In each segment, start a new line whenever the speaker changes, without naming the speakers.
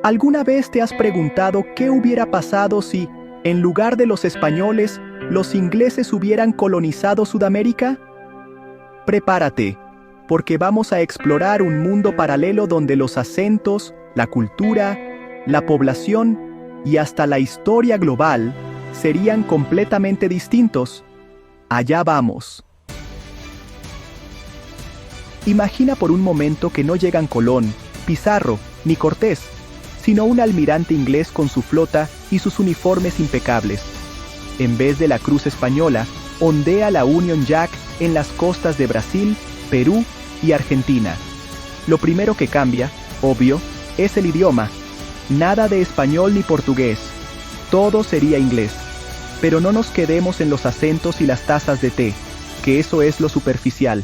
¿Alguna vez te has preguntado qué hubiera pasado si, en lugar de los españoles, los ingleses hubieran colonizado Sudamérica? Prepárate, porque vamos a explorar un mundo paralelo donde los acentos, la cultura, la población y hasta la historia global serían completamente distintos. Allá vamos. Imagina por un momento que no llegan Colón, Pizarro ni Cortés, sino un almirante inglés con su flota y sus uniformes impecables. En vez de la cruz española, ondea la Union Jack en las costas de Brasil, Perú y Argentina. Lo primero que cambia, obvio, es el idioma. Nada de español ni portugués. Todo sería inglés. Pero no nos quedemos en los acentos y las tazas de té, que eso es lo superficial.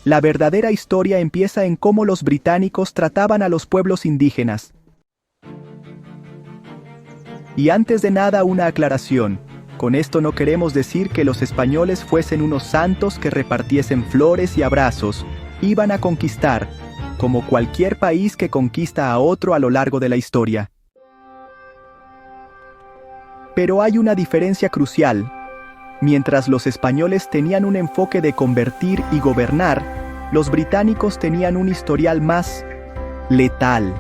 La verdadera historia empieza en cómo los británicos trataban a los pueblos indígenas. Y antes de nada una aclaración. Con esto no queremos decir que los españoles fuesen unos santos que repartiesen flores y abrazos. Iban a conquistar, como cualquier país que conquista a otro a lo largo de la historia. Pero hay una diferencia crucial. Mientras los españoles tenían un enfoque de convertir y gobernar, los británicos tenían un historial más letal.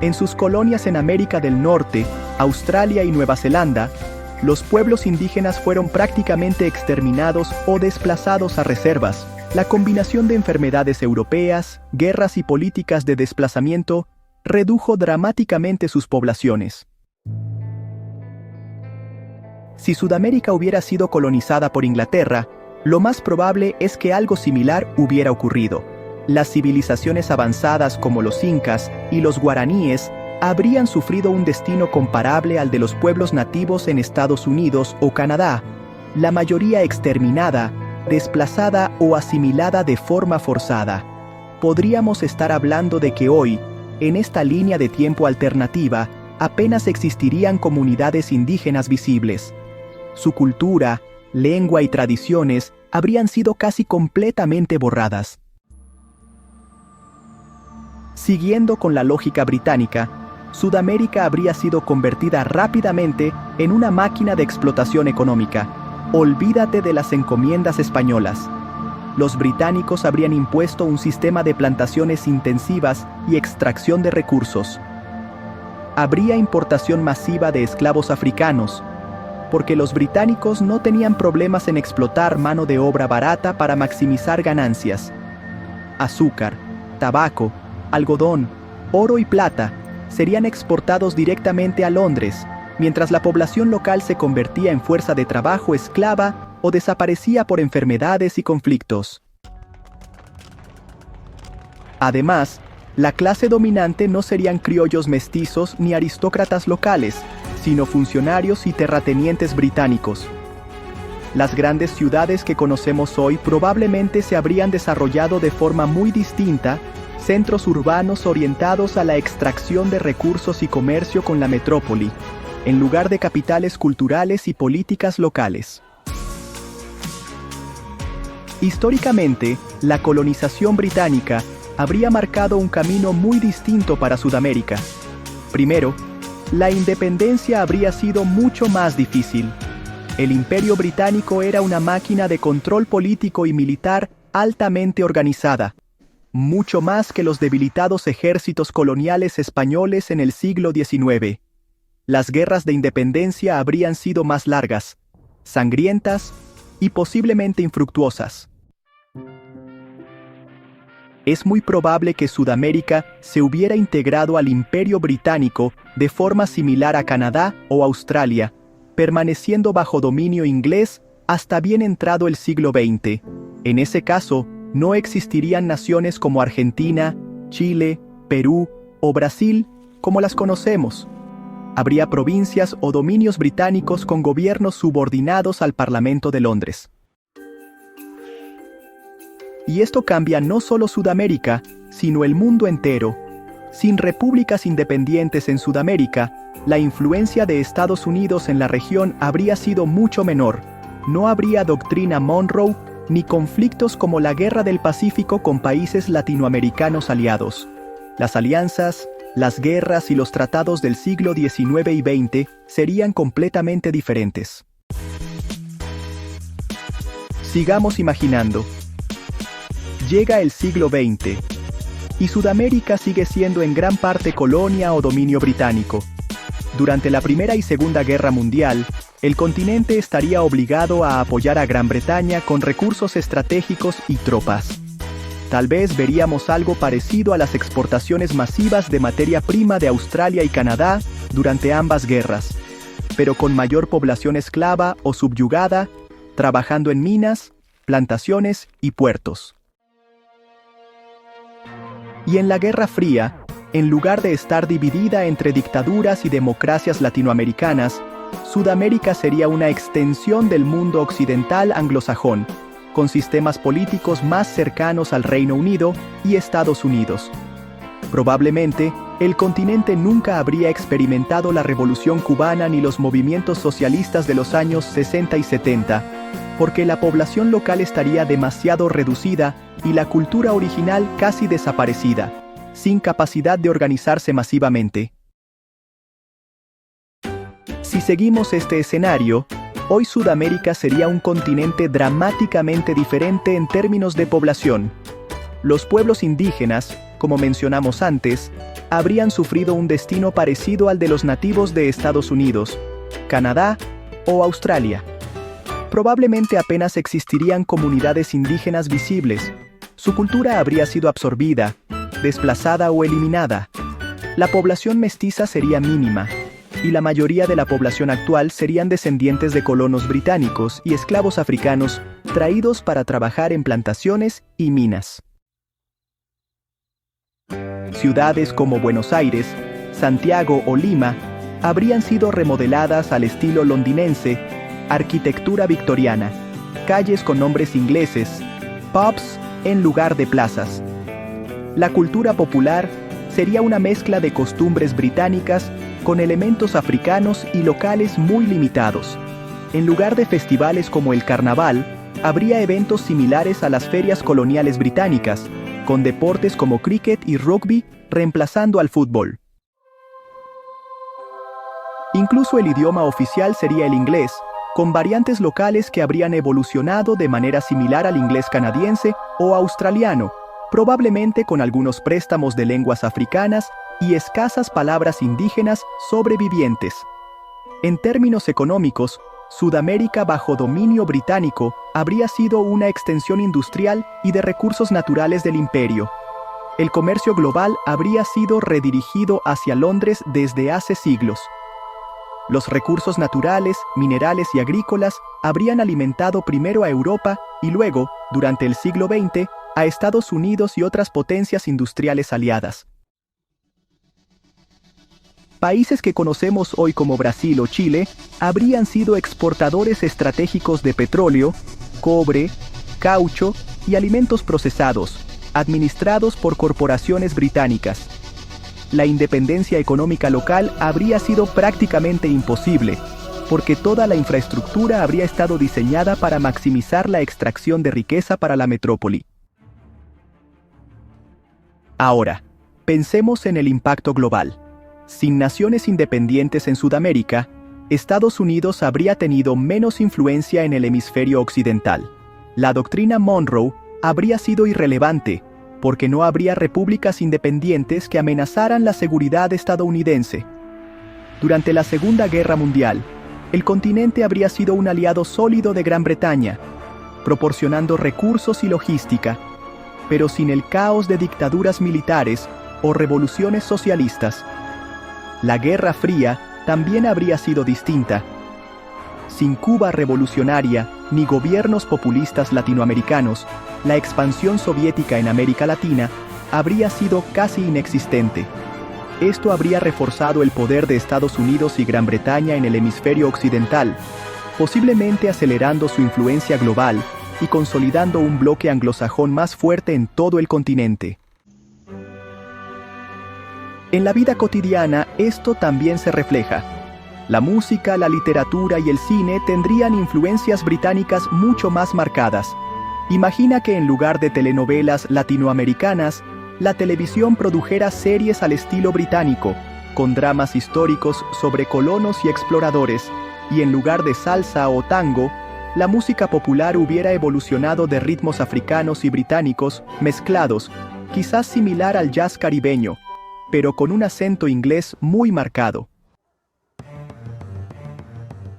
En sus colonias en América del Norte, Australia y Nueva Zelanda, los pueblos indígenas fueron prácticamente exterminados o desplazados a reservas. La combinación de enfermedades europeas, guerras y políticas de desplazamiento redujo dramáticamente sus poblaciones. Si Sudamérica hubiera sido colonizada por Inglaterra, lo más probable es que algo similar hubiera ocurrido. Las civilizaciones avanzadas como los incas y los guaraníes habrían sufrido un destino comparable al de los pueblos nativos en Estados Unidos o Canadá, la mayoría exterminada, desplazada o asimilada de forma forzada. Podríamos estar hablando de que hoy, en esta línea de tiempo alternativa, apenas existirían comunidades indígenas visibles. Su cultura, lengua y tradiciones habrían sido casi completamente borradas. Siguiendo con la lógica británica, Sudamérica habría sido convertida rápidamente en una máquina de explotación económica. Olvídate de las encomiendas españolas. Los británicos habrían impuesto un sistema de plantaciones intensivas y extracción de recursos. Habría importación masiva de esclavos africanos, porque los británicos no tenían problemas en explotar mano de obra barata para maximizar ganancias. Azúcar, tabaco, algodón, oro y plata serían exportados directamente a Londres, mientras la población local se convertía en fuerza de trabajo esclava o desaparecía por enfermedades y conflictos. Además, la clase dominante no serían criollos mestizos ni aristócratas locales, sino funcionarios y terratenientes británicos. Las grandes ciudades que conocemos hoy probablemente se habrían desarrollado de forma muy distinta, centros urbanos orientados a la extracción de recursos y comercio con la metrópoli, en lugar de capitales culturales y políticas locales. Históricamente, la colonización británica habría marcado un camino muy distinto para Sudamérica. Primero, la independencia habría sido mucho más difícil. El Imperio Británico era una máquina de control político y militar altamente organizada, mucho más que los debilitados ejércitos coloniales españoles en el siglo XIX. Las guerras de independencia habrían sido más largas, sangrientas y posiblemente infructuosas. Es muy probable que Sudamérica se hubiera integrado al Imperio Británico de forma similar a Canadá o Australia, permaneciendo bajo dominio inglés hasta bien entrado el siglo XX. En ese caso, no existirían naciones como Argentina, Chile, Perú o Brasil como las conocemos. Habría provincias o dominios británicos con gobiernos subordinados al Parlamento de Londres. Y esto cambia no solo Sudamérica, sino el mundo entero. Sin repúblicas independientes en Sudamérica, la influencia de Estados Unidos en la región habría sido mucho menor. No habría doctrina Monroe ni conflictos como la Guerra del Pacífico con países latinoamericanos aliados. Las alianzas, las guerras y los tratados del siglo XIX y XX serían completamente diferentes. Sigamos imaginando. Llega el siglo XX, y Sudamérica sigue siendo en gran parte colonia o dominio británico. Durante la Primera y Segunda Guerra Mundial, el continente estaría obligado a apoyar a Gran Bretaña con recursos estratégicos y tropas. Tal vez veríamos algo parecido a las exportaciones masivas de materia prima de Australia y Canadá durante ambas guerras, pero con mayor población esclava o subyugada, trabajando en minas, plantaciones y puertos. Y en la Guerra Fría, en lugar de estar dividida entre dictaduras y democracias latinoamericanas, Sudamérica sería una extensión del mundo occidental anglosajón, con sistemas políticos más cercanos al Reino Unido y Estados Unidos. Probablemente, el continente nunca habría experimentado la Revolución Cubana ni los movimientos socialistas de los años 60 y 70, porque la población local estaría demasiado reducida y la cultura original casi desaparecida, sin capacidad de organizarse masivamente. Si seguimos este escenario, hoy Sudamérica sería un continente dramáticamente diferente en términos de población. Los pueblos indígenas, como mencionamos antes, habrían sufrido un destino parecido al de los nativos de Estados Unidos, Canadá o Australia. Probablemente apenas existirían comunidades indígenas visibles. Su cultura habría sido absorbida, desplazada o eliminada. La población mestiza sería mínima, y la mayoría de la población actual serían descendientes de colonos británicos y esclavos africanos traídos para trabajar en plantaciones y minas. Ciudades como Buenos Aires, Santiago o Lima habrían sido remodeladas al estilo londinense, arquitectura victoriana, calles con nombres ingleses, pubs en lugar de plazas. La cultura popular sería una mezcla de costumbres británicas con elementos africanos y locales muy limitados. En lugar de festivales como el carnaval, habría eventos similares a las ferias coloniales británicas, con deportes como cricket y rugby reemplazando al fútbol. Incluso el idioma oficial sería el inglés, con variantes locales que habrían evolucionado de manera similar al inglés canadiense o australiano, probablemente con algunos préstamos de lenguas africanas y escasas palabras indígenas sobrevivientes. En términos económicos, Sudamérica bajo dominio británico habría sido una extensión industrial y de recursos naturales del imperio. El comercio global habría sido redirigido hacia Londres desde hace siglos. Los recursos naturales, minerales y agrícolas habrían alimentado primero a Europa y luego, durante el siglo XX, a Estados Unidos y otras potencias industriales aliadas. Países que conocemos hoy como Brasil o Chile habrían sido exportadores estratégicos de petróleo, cobre, caucho y alimentos procesados, administrados por corporaciones británicas. La independencia económica local habría sido prácticamente imposible, porque toda la infraestructura habría estado diseñada para maximizar la extracción de riqueza para la metrópoli. Ahora, pensemos en el impacto global. Sin naciones independientes en Sudamérica, Estados Unidos habría tenido menos influencia en el hemisferio occidental. La doctrina Monroe habría sido irrelevante, porque no habría repúblicas independientes que amenazaran la seguridad estadounidense. Durante la Segunda Guerra Mundial, el continente habría sido un aliado sólido de Gran Bretaña, proporcionando recursos y logística, pero sin el caos de dictaduras militares o revoluciones socialistas. La Guerra Fría también habría sido distinta. Sin Cuba revolucionaria ni gobiernos populistas latinoamericanos, la expansión soviética en América Latina habría sido casi inexistente. Esto habría reforzado el poder de Estados Unidos y Gran Bretaña en el hemisferio occidental, posiblemente acelerando su influencia global y consolidando un bloque anglosajón más fuerte en todo el continente. En la vida cotidiana, esto también se refleja. La música, la literatura y el cine tendrían influencias británicas mucho más marcadas. Imagina que en lugar de telenovelas latinoamericanas, la televisión produjera series al estilo británico, con dramas históricos sobre colonos y exploradores, y en lugar de salsa o tango, la música popular hubiera evolucionado de ritmos africanos y británicos mezclados, quizás similar al jazz caribeño, pero con un acento inglés muy marcado.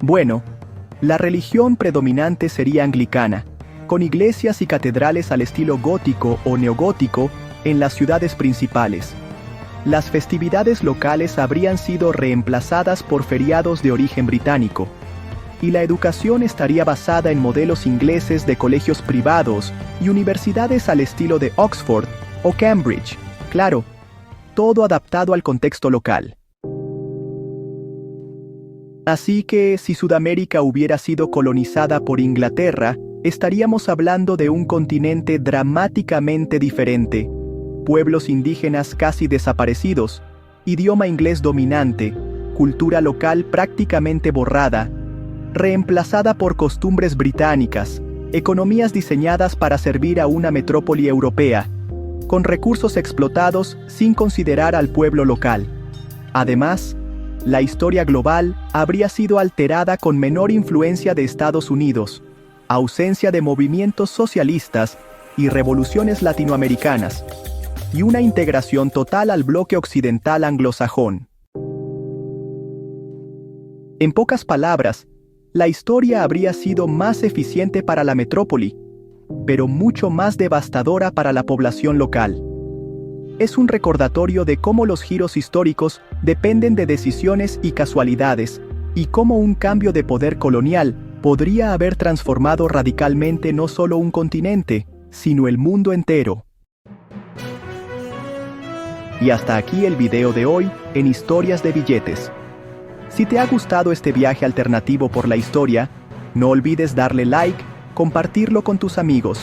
Bueno, la religión predominante sería anglicana, con iglesias y catedrales al estilo gótico o neogótico en las ciudades principales. Las festividades locales habrían sido reemplazadas por feriados de origen británico, y la educación estaría basada en modelos ingleses de colegios privados y universidades al estilo de Oxford o Cambridge, claro, todo adaptado al contexto local. Así que, si Sudamérica hubiera sido colonizada por Inglaterra, estaríamos hablando de un continente dramáticamente diferente, pueblos indígenas casi desaparecidos, idioma inglés dominante, cultura local prácticamente borrada, reemplazada por costumbres británicas, economías diseñadas para servir a una metrópoli europea, con recursos explotados sin considerar al pueblo local. Además, la historia global habría sido alterada con menor influencia de Estados Unidos, ausencia de movimientos socialistas y revoluciones latinoamericanas, y una integración total al bloque occidental anglosajón. En pocas palabras, la historia habría sido más eficiente para la metrópoli, pero mucho más devastadora para la población local. Es un recordatorio de cómo los giros históricos dependen de decisiones y casualidades, y cómo un cambio de poder colonial podría haber transformado radicalmente no solo un continente, sino el mundo entero. Y hasta aquí el video de hoy en Historias de Billetes. Si te ha gustado este viaje alternativo por la historia, no olvides darle like, compartirlo con tus amigos,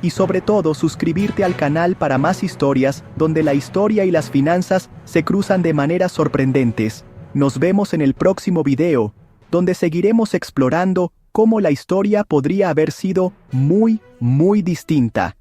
y sobre todo suscribirte al canal para más historias donde la historia y las finanzas se cruzan de maneras sorprendentes. Nos vemos en el próximo video, donde seguiremos explorando cómo la historia podría haber sido muy distinta.